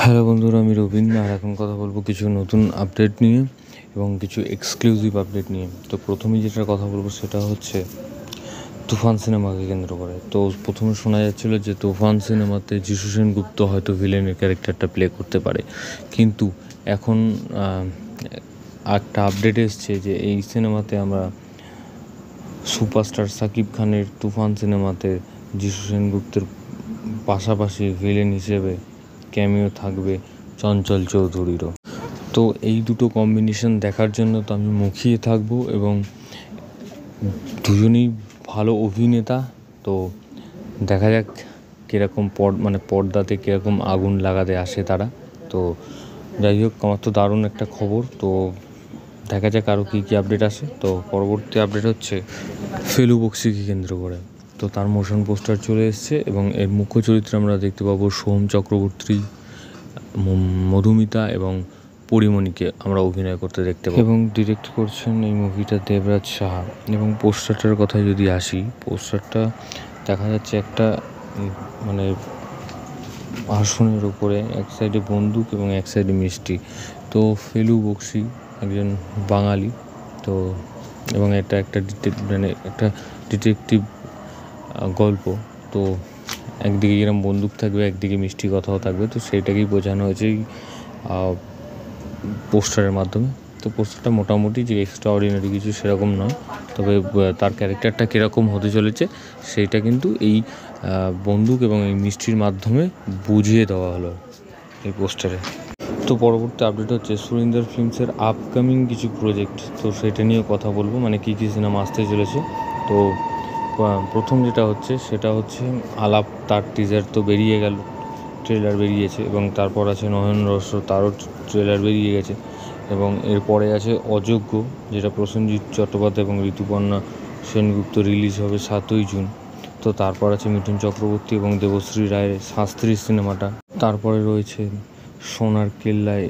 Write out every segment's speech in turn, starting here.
Hello বন্ধুরা, আমি রবিন। আর এখন কথা বলবো কিছু নতুন আপডেট নিয়ে এবং কিছু এক্সক্লুসিভ আপডেট নিয়ে। তো প্রথমেই যেটা কথা বলবো সেটা হচ্ছে তুফান সিনেমাকে কেন্দ্র করে। তো প্রথমে শোনা যাচ্ছিল যে তুফান সিনেমাতে যিশু সেনগুপ্ত হয়তো ভিলেনের ক্যারেক্টারটা প্লে করতে পারে, কিন্তু এখন একটা আপডেট এসছে যে এই সিনেমাতে আমরা সুপারস্টার সাকিব খানের তুফান সিনেমাতে যিশু সেনগুপ্তের পাশাপাশি ভিলেন হিসেবে ক্যামিও থাকবে চঞ্চল চৌধুরীরও। তো এই দুটো কম্বিনেশন দেখার জন্য তো আমি মুখিয়ে থাকবো, এবং দুজনেই ভালো অভিনেতা। তো দেখা যাক কীরকম পর্দাতে কীরকম আগুন লাগাতে আসে তারা। তো যাই হোক, আমার তো দারুণ একটা খবর। তো দেখা যাক আরও কী কী আপডেট আসে। তো পরবর্তী আপডেট হচ্ছে ফেলু বক্সিকে কেন্দ্র করে। তো তার মোশন পোস্টার চলে এসছে এবং এর মুখ্য চরিত্রে আমরা দেখতে পাবো সোহম চক্রবর্তী, মধুমিতা এবং পরিমণিকে আমরা অভিনয় করতে দেখতে পাবো, এবং ডিরেক্ট করছেন এই মুভিটা দেবরাজ সাহা। এবং পোস্টারটার কথায় যদি আসি, পোস্টারটা দেখা যাচ্ছে একটা আসনের উপরে এক সাইডে বন্দুক এবং এক সাইডে মিষ্টি। তো ফেলু বক্সি একজন বাঙালি, তো এবং এটা একটা একটা ডিটেকটিভ গল্প। তো একদিকে যেরকম বন্দুক থাকবে, একদিকে মিষ্টি কথাও থাকবে। তো সেইটাকেই বোঝানো হয়েছে এই পোস্টারের মাধ্যমে। তো পোস্টারটা মোটামুটি যে এক্সট্রা অর্ডিনারি কিছু সেরকম নয়, তবে তার ক্যারেক্টারটা কীরকম হতে চলেছে সেইটা কিন্তু এই বন্দুক এবং এই মিষ্টির মাধ্যমে বুঝিয়ে দেওয়া হলো এই পোস্টারে। তো পরবর্তী আপডেট হচ্ছে সুরিন্দর ফিল্মসের আপকামিং কিছু প্রজেক্ট। তো সেটা নিয়েও কথা বলবো, মানে কী কী সিনেমা আসতে চলেছে। তো প্রথম যেটা হচ্ছে সেটা হচ্ছে আলাপ। তার টিজার তো বেরিয়ে গেল, ট্রেলার বেরিয়েছে, এবং তারপর আছে নয়ন রহস্য, তারও ট্রেলার বেরিয়ে গেছে। এবং এরপরে আছে অযোগ্য, যেটা প্রসেনজিৎ চট্টোপাধ্যায় এবং ঋতুপর্ণা সেনগুপ্ত, রিলিজ হবে 7ই জুন। তো তারপর আছে মিঠুন চক্রবর্তী এবং দেবশ্রী রায়ের শাস্ত্রী সিনেমাটা। তারপরে রয়েছে সোনার কেল্লায়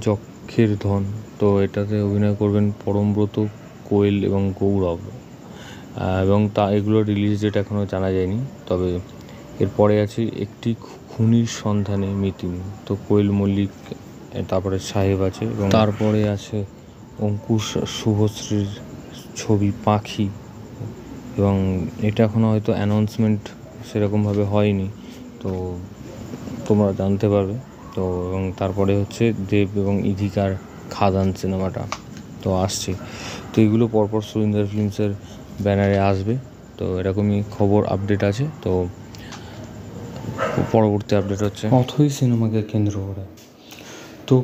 যক্ষের ধন। তো এটাতে অভিনয় করবেন পরমব্রত, কোয়েল এবং গৌরব, এবং এগুলোর রিলিজ ডেট এখনও জানা যায়নি। তবে এরপরে আছে একটি খুনির সন্ধানে মিতিন, তো কোয়েল মল্লিক, তারপরে সাহেব আছে, এবং তারপরে আছে অঙ্কুশ শুভশ্রীর ছবি পাখি, এবং এটা এখনও হয়তো অ্যানাউন্সমেন্ট সেরকমভাবে হয়নি, তো তোমরা জানতে পারবে। তো এবং তারপরে হচ্ছে দেব এবং ইধিকার খাদান সিনেমাটা তো আসছে। তো এগুলো পরপর সুরিন্দর ফিল্মসের ব্যানারে আসবে। তো এরকমই খবর আপডেট আছে। তো পরবর্তী আপডেট হচ্ছে অথৈ সিনেমাকে কেন্দ্র করে। তো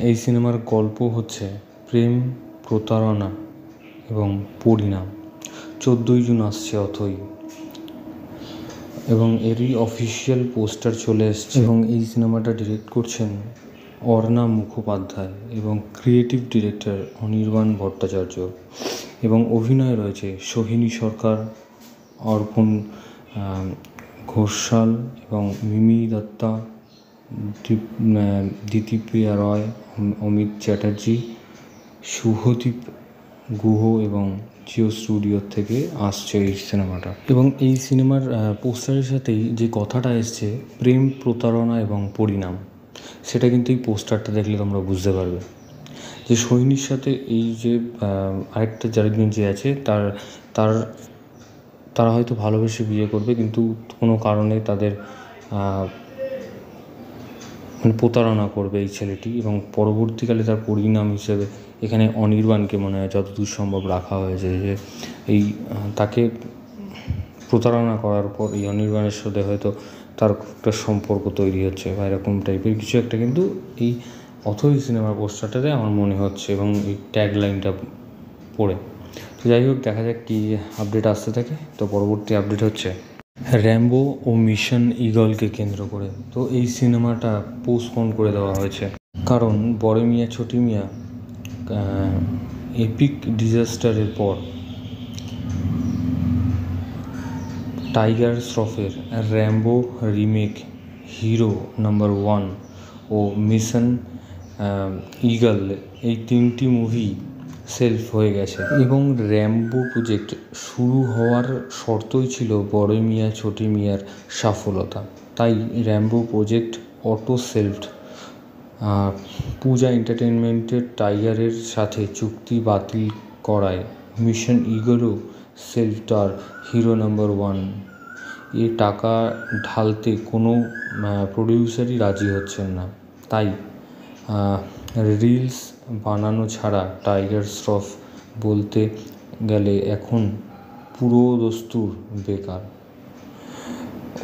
এই সিনেমার গল্প হচ্ছে প্রেম, প্রতারণা এবং পরিণাম। 14ই জুন আসছে অথৈ, এবং এরই অফিসিয়াল পোস্টার চলে এসছে। এবং এই সিনেমাটা ডিরেক্ট করছেন অর্ণা মুখোপাধ্যায় এবং ক্রিয়েটিভ ডিরেক্টর অনির্বাণ ভট্টাচার্য। এবং অভিনয় রয়েছে সোহিনী সরকার, অর্পণ ঘোষাল এবং মিমি দত্তা, দিতিপ্রিয়া রয়, অমিত চ্যাটার্জি, শুভদীপ গুহ এবং জিও স্টুডিওর থেকে আসছে এই সিনেমাটা। এবং এই সিনেমার পোস্টারের সাথেই যে কথাটা এসছে প্রেম, প্রতারণা এবং পরিণাম, সেটা কিন্তু এই পোস্টারটা দেখলে তোমরা বুঝতে পারবে যে সোহিনীর সাথে এই যে আরেকটা যারা যে আছে তারা হয়তো ভালোবেসে বিয়ে করবে, কিন্তু কোনো কারণে তাদের প্রতারণা করবে এই ছেলেটি, এবং পরবর্তীকালে তার পরিণাম হিসেবে এখানে অনির্বাণকে মনে হয় যতদূর সম্ভব রাখা হয়েছে, যে এই তাকে প্রতারণা করার পর এই অনির্বাণের সাথে হয়তো তার একটা সম্পর্ক তৈরি হচ্ছে বা এরকম টাইপের কিছু একটা, কিন্তু এই অথৈ সিনেমার পোস্টারটাতে আমার মনে হচ্ছে, এবং এই ট্যাগ লাইনটা পড়ে। তো যাই হোক, দেখা যাক কী আপডেট আসতে থাকে। তো পরবর্তী আপডেট হচ্ছে র্যাম্বো ও মিশন ঈগলকে কেন্দ্র করে। তো এই সিনেমাটা পোস্টপোন করে দেওয়া হয়েছে, কারণ বড় মিয়া ছোটি মিয়া এপিক ডিজাস্টারের পর টাইগার শ্রফের র্যাম্বো রিমেক হিরো নাম্বার 1 ও মিশন ঈগল, এই 3টি মুভি সেলফ হয়ে গেছে, এবং র্যাম্বো প্রজেক্ট শুরু হওয়ার শর্তই ছিল বড় মিয়া ছোটি মিয়ার সফলতা। তাই র্যাম্বো প্রজেক্ট অটো সেলফড পূজা এন্টারটেনমেন্টের টাইগারের সাথে চুক্তি বাতিল করায় মিশন ইগলও সেল্টার হিরো নাম্বার 1 এ টাকা ঢালতে কোনো প্রডিউসারই রাজি হচ্ছেন না। তাই রিলস বানানো ছাড়া টাইগার শ্রফ বলতে গেলে এখন পুরো দস্তুর বেকার।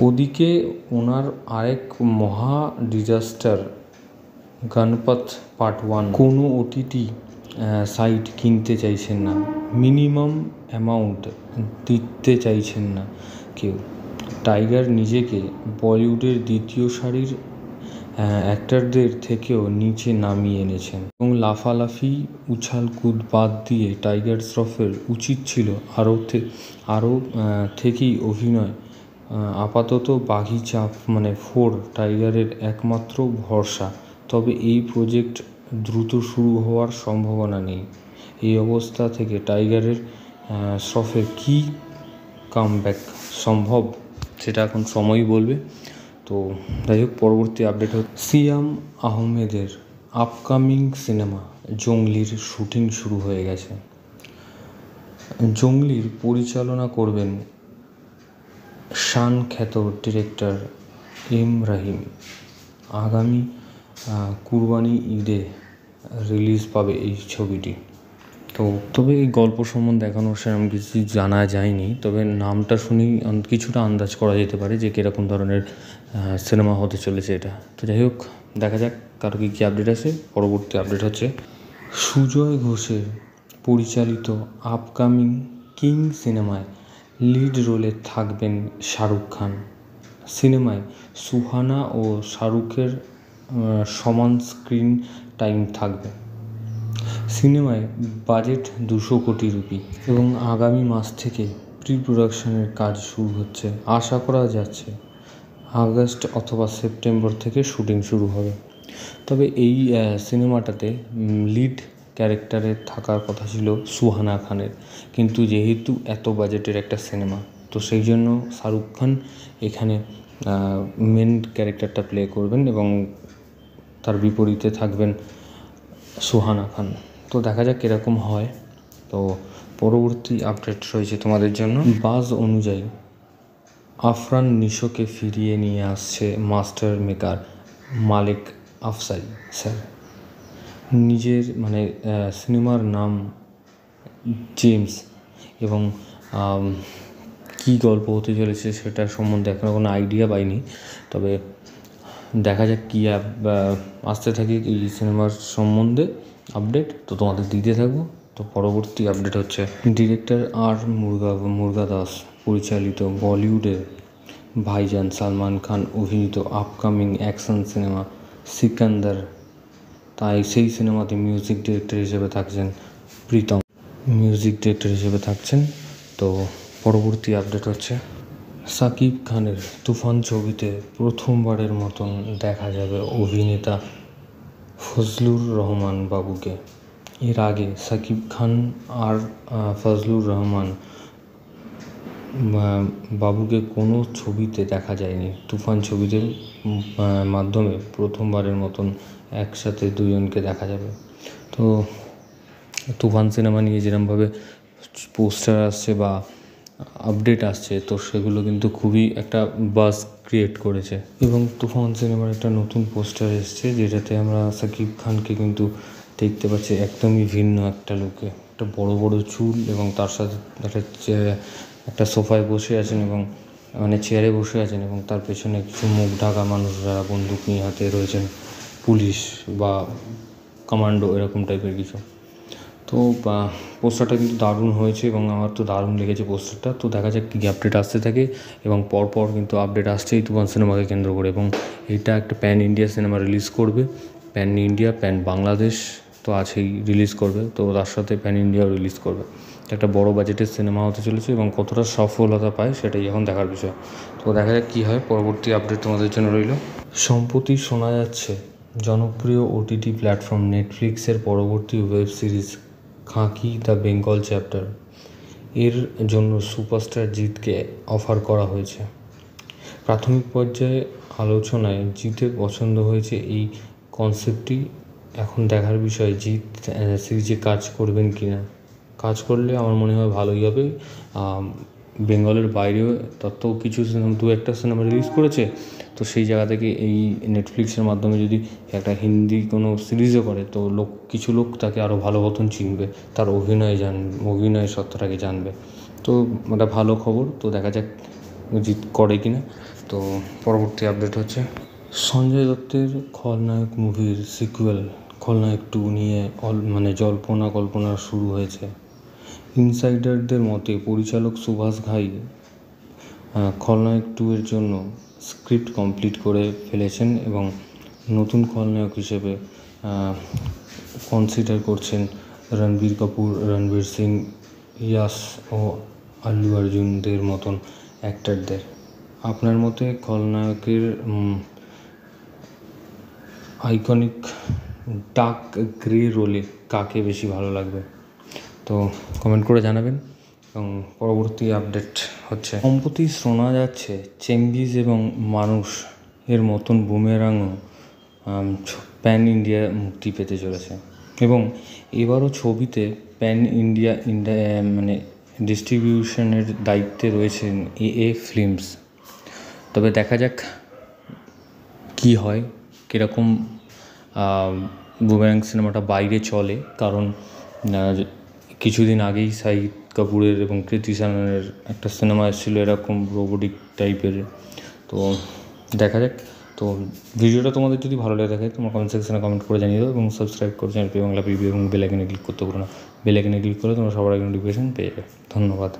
ওদিকে ওনার আরেক মহা ডিজাস্টার গণপত পার্ট 1 কোনো ওটিটি সাইট কিনতে চাইছেন না, মিনিমাম অ্যামাউন্ট দিতে চাইছেন না কেউ। টাইগার নিজেকে বলিউডের দ্বিতীয় সারির অ্যাক্টরদের থেকেও নিচে নামিয়ে এনেছেন এবং লাফালাফি উছালকুদ বাদ দিয়ে টাইগার শ্রফের উচিত ছিল আরও থেকেই অভিনয়। আপাতত বাঘি চাপ 4 টাইগারের একমাত্র ভরসা, তবে এই প্রজেক্ট দ্রুত শুরু হওয়ার সম্ভাবনা নেই। এই অবস্থা থেকে টাইগারের শ্রফের কী কামব্যাক সম্ভব সেটা এখন সময়ই বলবে। তো যাই হোক, পরবর্তী আপডেট হচ্ছে সিয়াম আহমেদের আপকামিং সিনেমা জঙ্গলির শুটিং শুরু হয়ে গেছে। জঙ্গলির পরিচালনা করবেন শান খ্যাত ডিরেক্টর এম রাহিম। আগামী কুরবানি ঈদে রিলিজ পাবে এই ছবিটি। তবে এই গল্প সম্বন্ধে এখনও সেরকম কিছু জানা যায়নি, তবে নামটা শুনেই কিছুটা আন্দাজ করা যেতে পারে যে কীরকম ধরনের সিনেমা হতে চলেছে এটা। তো যাই হোক, দেখা যাক কারো কী আপডেট আছে। পরবর্তী আপডেট হচ্ছে সুজয় ঘোষের পরিচালিত আপকামিং কিং সিনেমায় লিড রোলে থাকবেন শাহরুখ খান। সিনেমায় সুহানা ও শাহরুখের সমান স্ক্রিন টাইম থাকবে। সিনেমায় বাজেট 200 কোটি রুপি এবং আগামী মাস থেকে প্রি প্রোডাকশনের কাজ শুরু হচ্ছে। আশা করা যাচ্ছে আগস্ট অথবা সেপ্টেম্বর থেকে শুটিং শুরু হবে। তবে এই সিনেমাটাতে লিড ক্যারেক্টারে থাকার কথা ছিল সুহানা খানের, কিন্তু যেহেতু এত বাজেটের একটা সিনেমা, তো সেই জন্য শাহরুখ খান এখানে মেন ক্যারেক্টারটা প্লে করবেন এবং তার বিপরীতে থাকবেন সুহানা খান। তো দেখা যাক কীরকম হয়। তো পরবর্তী আপডেট রয়েছে তোমাদের জন্য। বাজ অনুযায়ী আফরান নিশোকে ফিরিয়ে নিয়ে আসছে মাস্টার মেকার মালিক আফসারি স্যার। নিজের সিনেমার নাম জেমস এবং কী গল্প হতে চলেছে সেটার সম্বন্ধে এখনও কোনো আইডিয়া পাইনি, তবে দেখা যাক কী আসতে থাকে এই সিনেমার সম্বন্ধে আপডেট, তো তোমাদের দিতে থাকবো। তো পরবর্তী আপডেট হচ্ছে ডিরেক্টর আর মুরগাদাস পরিচালিত বলিউডের ভাইজান সালমান খান অভিনীত আপকামিং অ্যাকশন সিনেমা সিকান্দার, তাই সেই সিনেমাতে মিউজিক ডিরেক্টর হিসেবে থাকছেন প্রীতম। তো পরবর্তী আপডেট হচ্ছে সাকিব খানের তুফান ছবিতে প্রথমবারের মতন দেখা যাবে অভিনেতা ফজলুর রহমান বাবুকে। এর আগে সাকিব খান আর ফজলুর রহমান বাবুকে কোনো ছবিতে দেখা যায়নি। তুফান ছবিতে মাধ্যমে প্রথমবারের মতন একসাথে দুজনকে দেখা যাবে। তো তুফান সিনেমা নিয়ে যেরকমভাবে পোস্টার আসছে বা আপডেট আসছে, তো সেগুলো কিন্তু খুবই একটা বাজ ক্রিয়েট করেছে এবং তুফান সিনেমার একটা নতুন পোস্টার এসছে যেটাতে আমরা সাকিব খানকে কিন্তু দেখতে পাচ্ছি একদমই ভিন্ন একটা লুকে, একটা বড় বড় চুল এবং তার সাথে একটা সোফায় বসে আছেন এবং চেয়ারে বসে আছেন এবং তার পেছনে কিছু মুখ ঢাকা মানুষ যারা বন্দুক নিয়ে হাতে রয়েছেন, পুলিশ বা কমান্ডো এরকম টাইপের কিছু। তো পোস্টারটা কিন্তু দারুণ হয়েছে এবং আমার তো দারুণ লেগেছে পোস্টারটা। তো দেখা যাক কী আপডেট আসতে থাকে এবং পরপর কিন্তু আপডেট আসছেই তুফান সিনেমাকে কেন্দ্র করে, এবং এটা একটা প্যান ইন্ডিয়া সিনেমা রিলিজ করবে। প্যান ইন্ডিয়া, প্যান বাংলাদেশ তো আছেই, রিলিজ করবে, তো তার সাথে প্যান ইন্ডিয়াও রিলিজ করবে। একটা বড় বাজেটের সিনেমা হতে চলেছে এবং কতটা সফলতা পায় সেটাই এখন দেখার বিষয়। তো দেখা যাক কী হয়। পরবর্তী আপডেট তোমাদের জন্য রইল। সম্প্রতি শোনা যাচ্ছে জনপ্রিয় ওটিটি প্ল্যাটফর্ম নেটফ্লিক্সের পরবর্তী web series Khakee the Bengal chapter এর জন্য সুপারস্টার জিতকে অফার করা হয়েছে। প্রাথমিক পর্যায়ে আলোচনায় জিতের পছন্দ হয়েছে এই কনসেপ্টটি এখন দেখার বিষয় জিৎ সিরিজে কাজ করবেন কি না। কাজ করলে আমার মনে হয় ভালোই হবে। বেঙ্গলের বাইরেও তত কিছু দু একটা সিনেমা রিলিজ করেছে, তো সেই জায়গা থেকে এই নেটফ্লিক্সের মাধ্যমে যদি একটা হিন্দি কোনো সিরিজও করে, তো কিছু লোক তাকে আরও ভালো মতন চিনবে, তার অভিনয় সত্তাটাকে জানবে। তো একটা ভালো খবর। তো দেখা যাক জিৎ করে কি না। তো পরবর্তী আপডেট হচ্ছে সঞ্জয় দত্তের খলনায়ক মুভির সিকুয়েল খলনায়ক 2 নিয়ে কল্পনা শুরু হয়েছে। ইনসাইডারদের মতে পরিচালক সুভাষ ঘাই খলনায়ক 2 এর জন্য স্ক্রিপ্ট কমপ্লিট করে ফেলেছেন এবং নতুন খলনায়ক হিসেবে কনসিডার করছেন রণবীর কাপুর, রণবীর সিং, ইয়াশ ও আল্লু অর্জুনদের মতন অ্যাক্টরদের। আপনার মতে খলনায়কের আইকনিক ডার্ক গ্রে রোলে কাকে বেশি ভালো লাগবে? তো কমেন্ট করে জানাবেন। এবং পরবর্তী আপডেট হচ্ছে সম্প্রতি শোনা যাচ্ছে চেঙ্গিজ এবং মানুষ এর মতন বুমেরাংও প্যান ইন্ডিয়া মুক্তি পেতে চলেছে এবং এবারও ছবিতে প্যান ইন্ডিয়া ডিস্ট্রিবিউশনের দায়িত্বে রয়েছেন এ ফিল্মস। তবে দেখা যাক কী হয়, কীরকম বুমেরাং সিনেমাটা বাইরে চলে। কারণ কিছুদিন আগেই শাহিদ কাপুরের এবং কৃতি সাননের একটা সিনেমা এসেছিলো এরকম রোবোটিক টাইপের। তো দেখা যাক। তো ভিডিওটা তোমাদের যদি ভালো লেগে থাকে তোমরা কমেন্ট সেকশনে কমেন্ট করে জানিয়ে দাও এবং সাবস্ক্রাইব করে চ্যানেল বাংলা প্রিভিউ এবং বেল আইকনে ক্লিক করতে ভুলো না। বেল আইকনে ক্লিক করলে তোমরা সবার আগে নোটিফিকেশন পেয়ে যাবে। ধন্যবাদ।